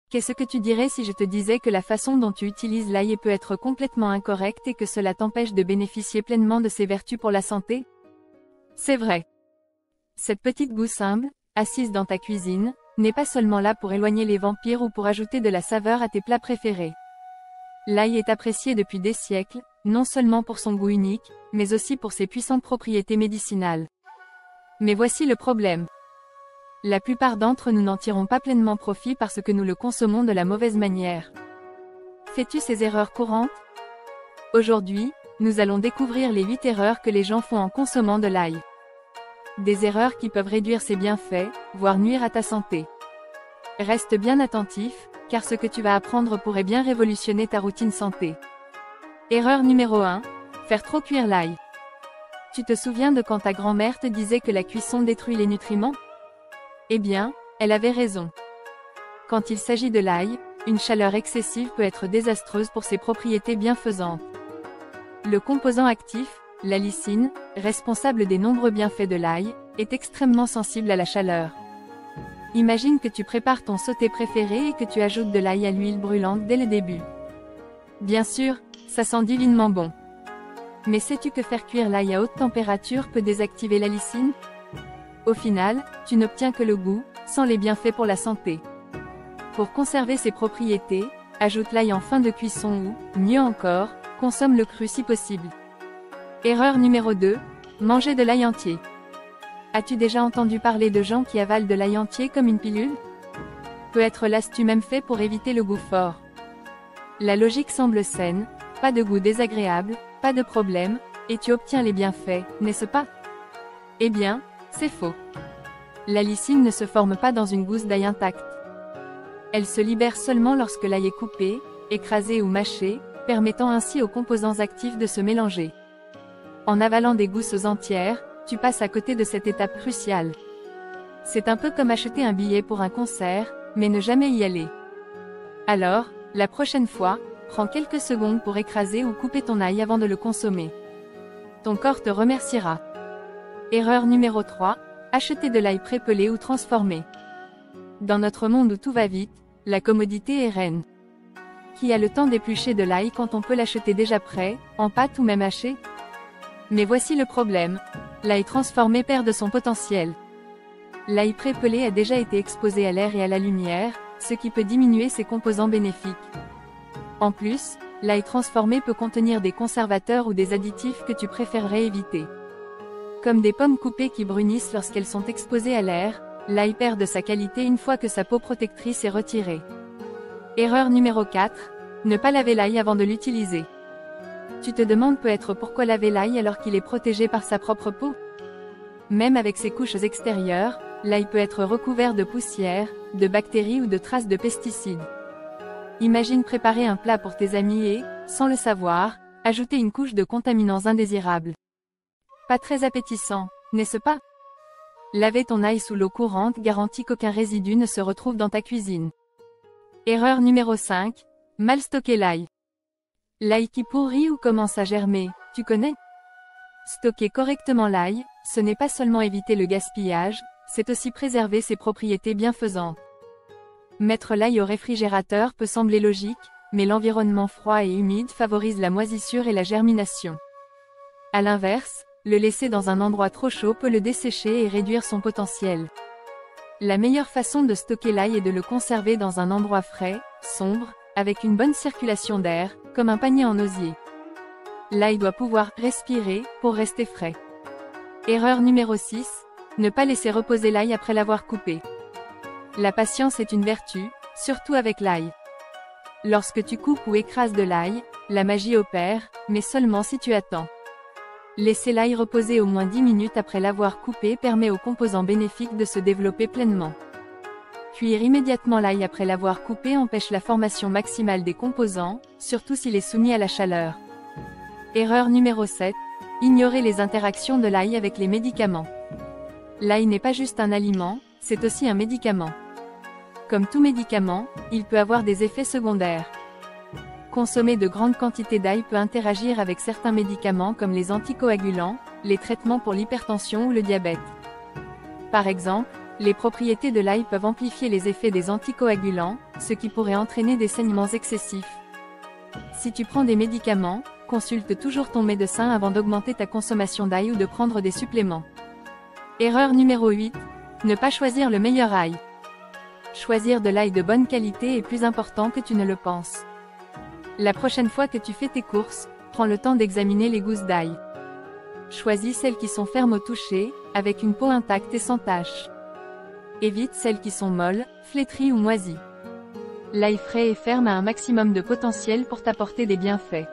Qu'est-ce que tu dirais si je te disais que la façon dont tu utilises l'ail peut être complètement incorrecte et que cela t'empêche de bénéficier pleinement de ses vertus pour la santé? C'est vrai. Cette petite gousse humble, assise dans ta cuisine, n'est pas seulement là pour éloigner les vampires ou pour ajouter de la saveur à tes plats préférés. L'ail est apprécié depuis des siècles, non seulement pour son goût unique, mais aussi pour ses puissantes propriétés médicinales. Mais voici le problème. La plupart d'entre nous n'en tirons pas pleinement profit parce que nous le consommons de la mauvaise manière. Fais-tu ces erreurs courantes? Aujourd'hui, nous allons découvrir les 8 erreurs que les gens font en consommant de l'ail. Des erreurs qui peuvent réduire ses bienfaits, voire nuire à ta santé. Reste bien attentif, car ce que tu vas apprendre pourrait bien révolutionner ta routine santé. Erreur numéro 1, faire trop cuire l'ail. Tu te souviens de quand ta grand-mère te disait que la cuisson détruit les nutriments? Eh bien, elle avait raison. Quand il s'agit de l'ail, une chaleur excessive peut être désastreuse pour ses propriétés bienfaisantes. Le composant actif, la lysine, responsable des nombreux bienfaits de l'ail, est extrêmement sensible à la chaleur. Imagine que tu prépares ton sauté préféré et que tu ajoutes de l'ail à l'huile brûlante dès le début. Bien sûr, ça sent divinement bon. Mais sais-tu que faire cuire l'ail à haute température peut désactiver la lysine? Au final, tu n'obtiens que le goût, sans les bienfaits pour la santé. Pour conserver ses propriétés, ajoute l'ail en fin de cuisson ou, mieux encore, consomme le cru si possible. Erreur numéro 2, manger de l'ail entier. As-tu déjà entendu parler de gens qui avalent de l'ail entier comme une pilule? Peut-être l'as-tu même fait pour éviter le goût fort. La logique semble saine, pas de goût désagréable, pas de problème, et tu obtiens les bienfaits, n'est-ce pas? Eh bien, c'est faux. La lysine ne se forme pas dans une gousse d'ail intacte. Elle se libère seulement lorsque l'ail est coupé, écrasé ou mâché, permettant ainsi aux composants actifs de se mélanger. En avalant des gousses entières, tu passes à côté de cette étape cruciale. C'est un peu comme acheter un billet pour un concert, mais ne jamais y aller. Alors, la prochaine fois, prends quelques secondes pour écraser ou couper ton ail avant de le consommer. Ton corps te remerciera. Erreur numéro 3, acheter de l'ail prépelé ou transformé. Dans notre monde où tout va vite, la commodité est reine. Qui a le temps d'éplucher de l'ail quand on peut l'acheter déjà prêt, en pâte ou même haché? Mais voici le problème. L'ail transformé perd de son potentiel. L'ail prépelé a déjà été exposé à l'air et à la lumière, ce qui peut diminuer ses composants bénéfiques. En plus, l'ail transformé peut contenir des conservateurs ou des additifs que tu préférerais éviter. Comme des pommes coupées qui brunissent lorsqu'elles sont exposées à l'air, l'ail perd de sa qualité une fois que sa peau protectrice est retirée. Erreur numéro 4, ne pas laver l'ail avant de l'utiliser. Tu te demandes peut-être pourquoi laver l'ail alors qu'il est protégé par sa propre peau? Même avec ses couches extérieures, l'ail peut être recouvert de poussière, de bactéries ou de traces de pesticides. Imagine préparer un plat pour tes amis et, sans le savoir, ajouter une couche de contaminants indésirables. Pas très appétissant, n'est-ce pas? Laver ton ail sous l'eau courante garantit qu'aucun résidu ne se retrouve dans ta cuisine. Erreur numéro 5, mal stocker l'ail. L'ail qui pourrit ou commence à germer, tu connais? Stocker correctement l'ail, ce n'est pas seulement éviter le gaspillage, c'est aussi préserver ses propriétés bienfaisantes. Mettre l'ail au réfrigérateur peut sembler logique, mais l'environnement froid et humide favorise la moisissure et la germination. À l'inverse, le laisser dans un endroit trop chaud peut le dessécher et réduire son potentiel. La meilleure façon de stocker l'ail est de le conserver dans un endroit frais, sombre, avec une bonne circulation d'air, comme un panier en osier. L'ail doit pouvoir respirer pour rester frais. Erreur numéro 6, ne pas laisser reposer l'ail après l'avoir coupé. La patience est une vertu, surtout avec l'ail. Lorsque tu coupes ou écrases de l'ail, la magie opère, mais seulement si tu attends. Laisser l'ail reposer au moins 10 minutes après l'avoir coupé permet aux composants bénéfiques de se développer pleinement. Cuire immédiatement l'ail après l'avoir coupé empêche la formation maximale des composants, surtout s'il est soumis à la chaleur. Erreur numéro 7, ignorer les interactions de l'ail avec les médicaments. L'ail n'est pas juste un aliment, c'est aussi un médicament. Comme tout médicament, il peut avoir des effets secondaires. Consommer de grandes quantités d'ail peut interagir avec certains médicaments comme les anticoagulants, les traitements pour l'hypertension ou le diabète. Par exemple, les propriétés de l'ail peuvent amplifier les effets des anticoagulants, ce qui pourrait entraîner des saignements excessifs. Si tu prends des médicaments, consulte toujours ton médecin avant d'augmenter ta consommation d'ail ou de prendre des suppléments. Erreur numéro 8. Ne pas choisir le meilleur ail. Choisir de l'ail de bonne qualité est plus important que tu ne le penses. La prochaine fois que tu fais tes courses, prends le temps d'examiner les gousses d'ail. Choisis celles qui sont fermes au toucher, avec une peau intacte et sans taches. Évite celles qui sont molles, flétries ou moisies. L'ail frais et ferme a un maximum de potentiel pour t'apporter des bienfaits.